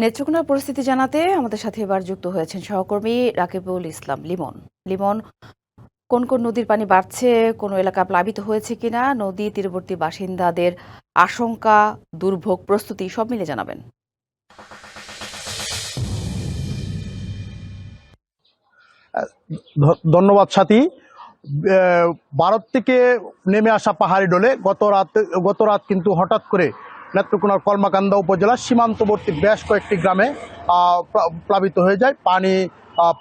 নেত্রকোনার পরিস্থিতি জানাতে আমাদের সাথে এবার যুক্ত হয়েছেন সহকর্মী রাকিবুল ইসলাম লিমন। লিমন, কোন কোন নদীর পানি বাড়ছে, কোন এলাকা প্লাবিত হয়েছে কিনা, নদী তীরবর্তী বাসিন্দাদের আশঙ্কা, দুর্ভোগ, প্রস্তুতি সব মিলে জানাবেন। ধন্যবাদ সাথী। ভারত থেকে নেমে আসা পাহাড়ি ডোলে গত রাত কিন্তু হঠাৎ করে নেত্রকোনার কলমাকান্দা উপজেলার সীমান্তবর্তী বেশ কয়েকটি গ্রামে প্লাবিত হয়ে যায়।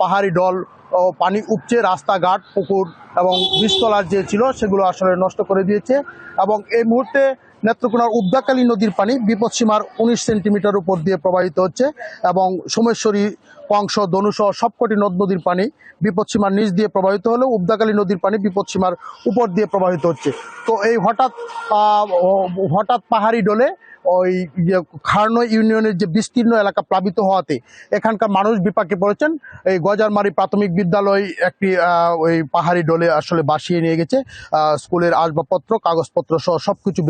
পাহাড়ি ডল পানি উপচে রাস্তাঘাট, পুকুর এবং বীজতলার যে ছিল সেগুলো আসলে নষ্ট করে দিয়েছে। এবং এই মুহূর্তে নেত্রকোনার উদ্যাকালী নদীর পানি বিপদসীমার 19 সেন্টিমিটার উপর দিয়ে প্রবাহিত হচ্ছে এবং সোমেশ্বরী, কংস, ধনুসহ সবকটি নদ নদীর পানি বিপদসীমার নিচ দিয়ে প্রবাহিত হলেও উদ্যাকালী নদীর পানি বিপদসীমার উপর দিয়ে প্রবাহিত হচ্ছে। তো এই হঠাৎ পাহাড়ি ডলে ওই খারনো ইউনিয়নের যে বিস্তীর্ণ এলাকা প্লাবিত হওয়াতে এখানকার মানুষ বিপাকে পড়েছেন। এই গজারমারি প্রাথমিক বিদ্যালয় একটি ওই পাহাড়ি ডলে আসলে ভাসিয়ে নিয়ে গেছে। স্কুলের আসবাবপত্র, কাগজপত্র সহ সবকিছু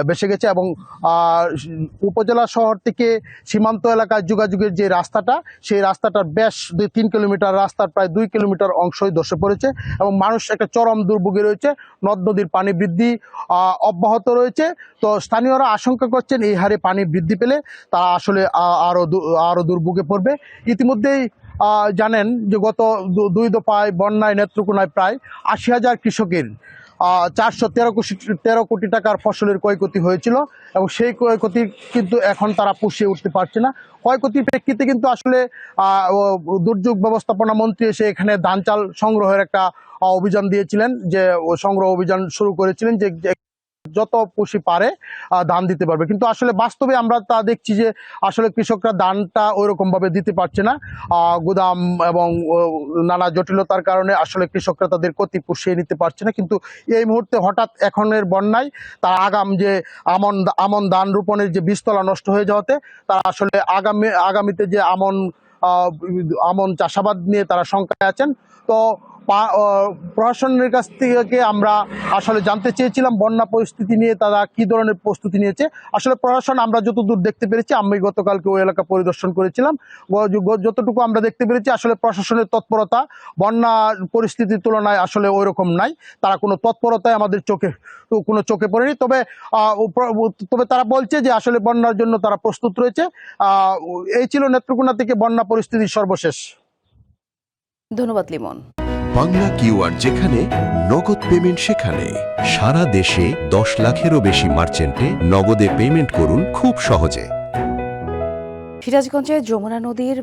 ভেসে গেছে এবং উপজেলা শহর থেকে সীমান্ত এলাকায় যোগাযোগের যে রাস্তাটা, সেই রাস্তাটার বেশ 2-3 কিলোমিটার রাস্তার প্রায় 2 কিলোমিটার অংশই ধসে পড়েছে এবং মানুষ একটা চরম দুর্ভোগে রয়েছে। নদ নদীর পানি বৃদ্ধি অব্যাহত রয়েছে। তো স্থানীয়রা আশঙ্কা করছেন এই হারে পানি বৃদ্ধি পেলে তারা আসলে আরো দুর্ভোগে পড়বে। ইতিমধ্যেই জানেন যে গত 2 দফায় বন্যায় নেত্রকোনায় প্রায় 80,000 কৃষকের 413 কোটি টাকার ফসলের ক্ষয়ক্ষতি হয়েছিল এবং সেই ক্ষয়ক্ষতি কিন্তু এখন তারা পুষিয়ে উঠতে পারছে না। ক্ষয়ক্ষতির প্রেক্ষিতে কিন্তু আসলে দুর্যোগ ব্যবস্থাপনা মন্ত্রী এসে এখানে ধান চাল সংগ্রহের একটা অভিযান দিয়েছিলেন, যে সংগ্রহ অভিযান শুরু করেছিলেন যে যত পুষি পারে ধান দিতে পারবে। কিন্তু আসলে বাস্তবে আমরা তা দেখছি যে আসলে কৃষকরা ধানটা ওইরকম ভাবে দিতে পারছে না। গুদাম এবং নানা জটিলতার কারণে আসলে কৃষকরা তাদের ক্ষতি পুষিয়ে নিতে পারছে না। কিন্তু এই মুহূর্তে হঠাৎ এখনের বন্যায় তারা যে আমন ধান রোপণের যে বীজতলা নষ্ট হয়ে যাওয়াতে তারা আসলে আগামীতে যে আমন চাষাবাদ নিয়ে তারা শঙ্কায় আছেন। তো প্রশাসনের কাছ থেকে আমরা আসলে জানতে চেয়েছিলাম বন্যা পরিস্থিতি নিয়ে তারা কি ধরনের প্রস্তুতি নিয়েছে। আসলে প্রশাসন, আমরা যতদূর দেখতে পেরেছি, আমি গতকালকে ওই এলাকা পরিদর্শন করেছিলাম, যতটুকু আমরা দেখতে পেরেছি আসলে প্রশাসনের তৎপরতা বন্যা পরিস্থিতির তুলনায় আসলে ওই রকম নাই। তারা কোনো তৎপরতায় আমাদের চোখে পড়েনি। তবে তারা বলছে যে আসলে বন্যার জন্য তারা প্রস্তুত রয়েছে। এই ছিল নেত্রকোনা থেকে বন্যা পরিস্থিতির সর্বশেষ। ধন্যবাদ লিমন। বাংলা কিউআর, যেখানে নগদ পেমেন্ট সেখানে। সারা দেশে 10 লাখেরও বেশি মার্চেন্টে নগদে পেমেন্ট করুন খুব সহজে। সিরাজগঞ্জে যমুনা নদীর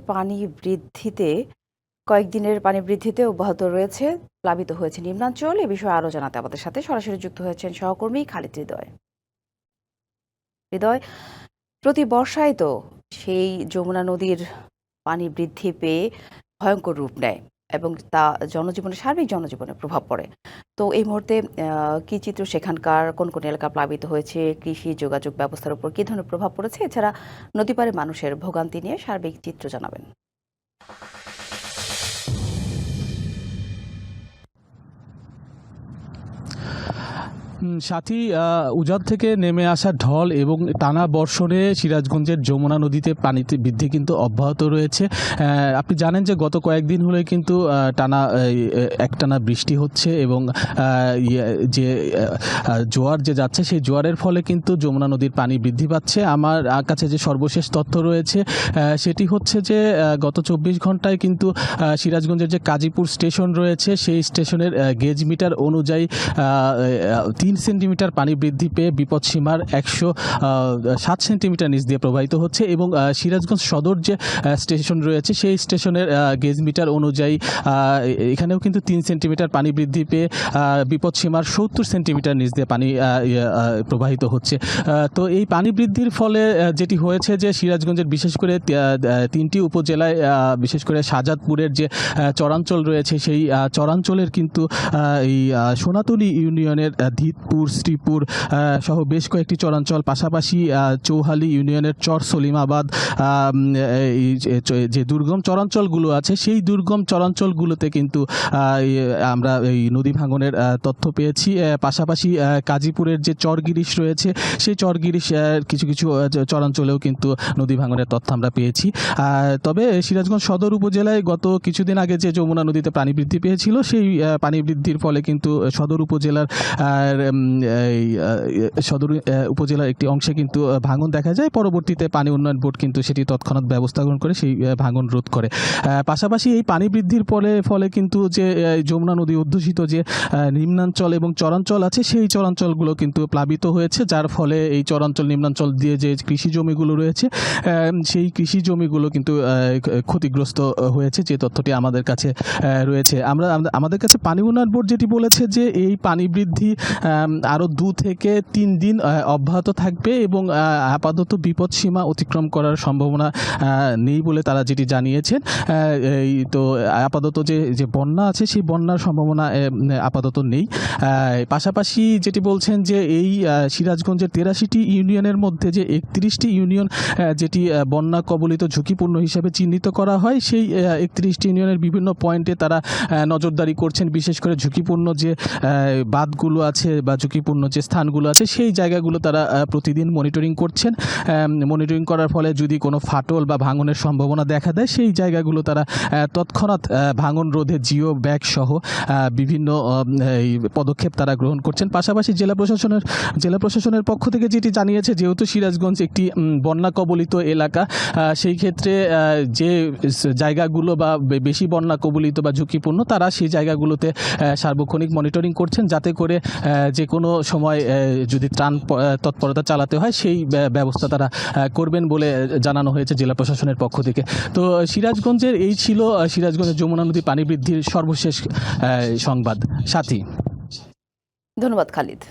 কয়েকদিনের পানি বৃদ্ধিতে অব্যাহত রয়েছে, প্লাবিত হয়েছে নিম্নাঞ্চল। এ বিষয়ে আরো জানাতে আমাদের সাথে সরাসরি যুক্ত হয়েছেন সহকর্মী খালিদ হৃদয়। প্রতি বর্ষায় তো সেই যমুনা নদীর পানি বৃদ্ধি পেয়ে ভয়ঙ্কর রূপ নেয় এবং তা সার্বিক জনজীবনে প্রভাব পড়ে। তো এই মুহূর্তে কি চিত্র সেখানকার, কোন কোন এলাকা প্লাবিত হয়েছে, কৃষি যোগাযোগ ব্যবস্থার উপর কি ধরনের প্রভাব পড়েছে, এছাড়া নদী পাড়ে মানুষের ভোগান্তি নিয়ে সার্বিক চিত্র জানাবেন। সাথী, উজান থেকে নেমে আসা ঢল এবং টানা বর্ষণে সিরাজগঞ্জের যমুনা নদীতে পানিতে বৃদ্ধি কিন্তু অব্যাহত রয়েছে। আপনি জানেন যে গত কয়েকদিন হলে কিন্তু একটানা বৃষ্টি হচ্ছে এবং যে জোয়ার যে যাচ্ছে সেই জোয়ারের ফলে কিন্তু যমুনা নদীর পানি বৃদ্ধি পাচ্ছে। আমার কাছে যে সর্বশেষ তথ্য রয়েছে সেটি হচ্ছে যে গত 24 ঘন্টায় কিন্তু সিরাজগঞ্জের যে কাজীপুর স্টেশন রয়েছে সেই স্টেশনের গেজ মিটার অনুযায়ী 3 সেন্টিমিটার পানি বৃদ্ধি পেয়ে বিপদসীমার 107 সেন্টিমিটার নিচ দিয়ে প্রবাহিত হচ্ছে এবং সিরাজগঞ্জ সদর যে স্টেশন রয়েছে সেই স্টেশনের গেজ মিটার অনুযায়ী এখানেও কিন্তু 3 সেন্টিমিটার পানি বৃদ্ধি পেয়ে বিপদসীমার 70 সেন্টিমিটার নিচ দিয়ে পানি প্রবাহিত হচ্ছে। তো এই পানি বৃদ্ধির ফলে যেটি হয়েছে যে সিরাজগঞ্জের বিশেষ করে 3টি উপজেলায়, বিশেষ করে শাহজাদপুরের যে চরাঞ্চল রয়েছে সেই চরাঞ্চলের কিন্তু এই সোনাতলী ইউনিয়নের চাঁদপুর, শ্রীপুর সহ বেশ কয়েকটি চরাঞ্চল, পাশাপাশি চৌহালি ইউনিয়নের চর সলিমাবাদ, এই যে দুর্গম চরাঞ্চলগুলো আছে সেই দুর্গম চরাঞ্চলগুলোতে কিন্তু আমরা এই নদী ভাঙনের তথ্য পেয়েছি। পাশাপাশি কাজীপুরের যে চরগিরিশ রয়েছে সেই চরগিরিশ কিছু কিছু চরাঞ্চলেও কিন্তু নদী ভাঙনের তথ্য আমরা পেয়েছি। তবে সিরাজগঞ্জ সদর উপজেলায় গত কিছুদিন আগে যে যমুনা নদীতে পানি বৃদ্ধি পেয়েছিল সেই পানি বৃদ্ধির ফলে কিন্তু সদর উপজেলার উপজেলার একটি অংশে কিন্তু ভাঙন দেখা যায়। পরবর্তীতে পানি উন্নয়ন বোর্ড কিন্তু সেটি তৎক্ষণাৎ ব্যবস্থা গ্রহণ করে সেই ভাঙন রোধ করে। পাশাপাশি এই পানি বৃদ্ধির ফলে কিন্তু যে যমুনা নদী অধ্যুষিত যে নিম্নাঞ্চল এবং চরাঞ্চল আছে সেই চরাঞ্চলগুলো কিন্তু প্লাবিত হয়েছে, যার ফলে এই চরাঞ্চল নিম্নাঞ্চল দিয়ে যে কৃষি জমিগুলো রয়েছে সেই কৃষি জমিগুলো কিন্তু ক্ষতিগ্রস্ত হয়েছে, যে তথ্যটি আমাদের কাছে রয়েছে। আমাদের কাছে পানি উন্নয়ন বোর্ড যেটি বলেছে যে এই পানি বৃদ্ধি আরও 2 থেকে 3 দিন অব্যাহত থাকবে এবং আপাতত বিপদসীমা অতিক্রম করার সম্ভাবনা নেই বলে তারা যেটি জানিয়েছেন। তো আপাতত যে বন্যা আছে সেই বন্যার সম্ভাবনা আপাতত নেই। পাশাপাশি যেটি বলছেন যে এই সিরাজগঞ্জের 83টি ইউনিয়নের মধ্যে যে 31টি ইউনিয়ন যেটি বন্যা কবলিত ঝুঁকিপূর্ণ হিসেবে চিহ্নিত করা হয়, সেই 31টি ইউনিয়নের বিভিন্ন পয়েন্টে তারা নজরদারি করছেন। বিশেষ করে ঝুঁকিপূর্ণ যে বাঁধগুলো আছে বা ঝুঁকিপূর্ণ যে স্থানগুলো আছে সেই জায়গাগুলো তারা প্রতিদিন মনিটরিং করছেন। মনিটরিং করার ফলে যদি কোনো ফাটল বা ভাঙনের সম্ভাবনা দেখা দেয় সেই জায়গাগুলো তারা তৎক্ষণাৎ ভাঙন রোধে জিও ব্যাগ সহ বিভিন্ন পদক্ষেপ তারা গ্রহণ করছেন। পাশাপাশি জেলা প্রশাসনের পক্ষ থেকে যেটি জানিয়েছে, যেহেতু সিরাজগঞ্জ একটি বন্যা কবলিত এলাকা, সেই ক্ষেত্রে যে জায়গাগুলো বা বেশি বন্যা কবলিত বা ঝুঁকিপূর্ণ তারা সেই জায়গাগুলোতে সার্বক্ষণিক মনিটরিং করছেন, যাতে করে যে কোনো সময় যদি ত্রাণ তৎপরতা চালাতে হয় সেই ব্যবস্থা তারা করবেন বলে জানানো হয়েছে জেলা প্রশাসনের পক্ষ থেকে। তো সিরাজগঞ্জের এই ছিল সিরাজগঞ্জের যমুনা নদী পানি বৃদ্ধির সর্বশেষ সংবাদ। সাথী, ধন্যবাদ খালিদ।